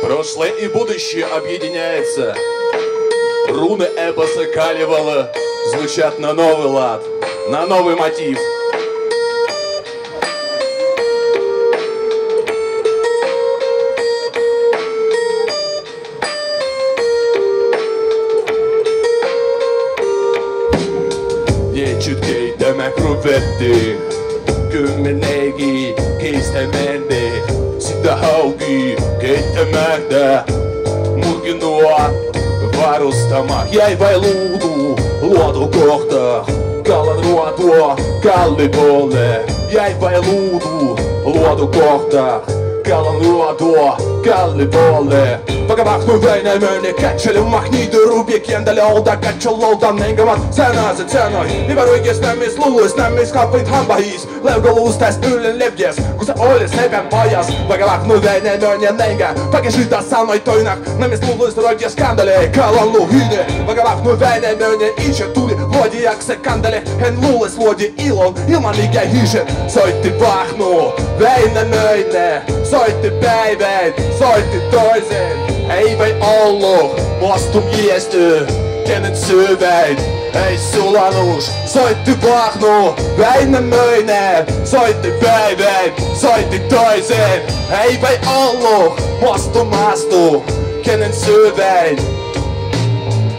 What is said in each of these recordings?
Прошлое и будущее объединяется. Руны эпоса Калевала звучат на новый лад, на новый мотив. Jäätsyt keittämään kruvetti, kymmenegi keistämände. Sitä haukii keittämättä, murkinua varustama. Jäi vai luotu kohta, kallan ruotua kallipolle. Jäi vai luotu kohta, kallan ruotua kallipolle. Vakavahtu Väinämöinen kätsely magniitu rubi kientelöltä kätsölolta nengavat säännöiset säännöi. Nivar oikees nämmis luulis nämmis kappit hampahis. Leukaluus täs yllen levjes, kun sä olis lepän vajas. Vakavahtu Väinämöinen nenga, pakesita sanoi toinak. Nämmis luulis oikees kantelee kalan luhine. Vakavahtu Väinämöinen itse tuli luodijaksi kantele. Hän luulis luodi ilon ilman mikä hishe. Soitti Vahnu Väinämöinen, soitti päivän, soitti toisen. Ei vai ollut vastu miesty, kenet syväin ei sulanus. Soitti Vahnu Väinämöinen, soitti päivän, soitti toisen. Ei vai ollut vastu kenen syväin.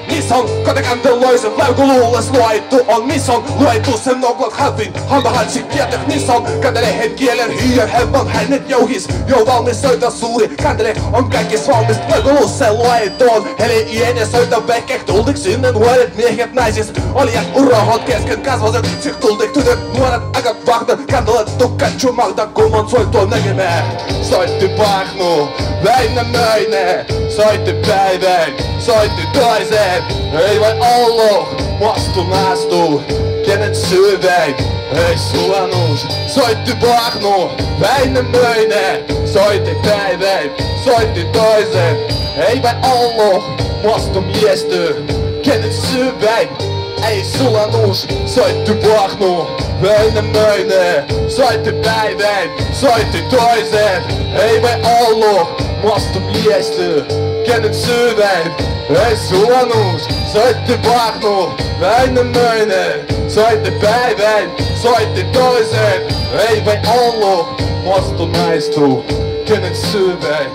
Miss on kotikanteloisen leukuluules luettu on. Miss on luettu sen oglot hävin hampahansi kietek. Miss on kantelehen kielen hyö hevon hänet jouhis. Jo valmis soita suuri kantele on kaikkis valmis. Leukuluus se luettu on. Heli iene soita vehkek tultik sinne nuoret miehet naisis. Olijat urahot kesken kasvaset sik tultik tytöt nuoret akat vahtat. Kantelet tukkaatsu malta kumon soittua näkemään. Soitti Vahnu Väinämöinen, soitti päivän, soitti toisen. Ei vai ollut vastu kenet syväin ei sulanus. Soitti Vahnu Väinämöinen, soitti päivän, soitti toisen. Ei vai ollut vastu kenet syväin ei sulanus. Soitti Vahnu Väinämöinen, soitti päivän, soitti toisen. Ei vai ollut vastu kenet syväin ei sulanus. Soitti Vahnu Väinämöinen, soitti päivän, soitti toisen. Ei vai ollut vastu kenet syväin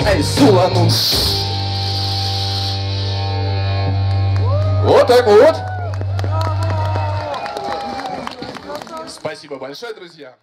ei sulanus. Вот так вот. Спасибо большое, друзья.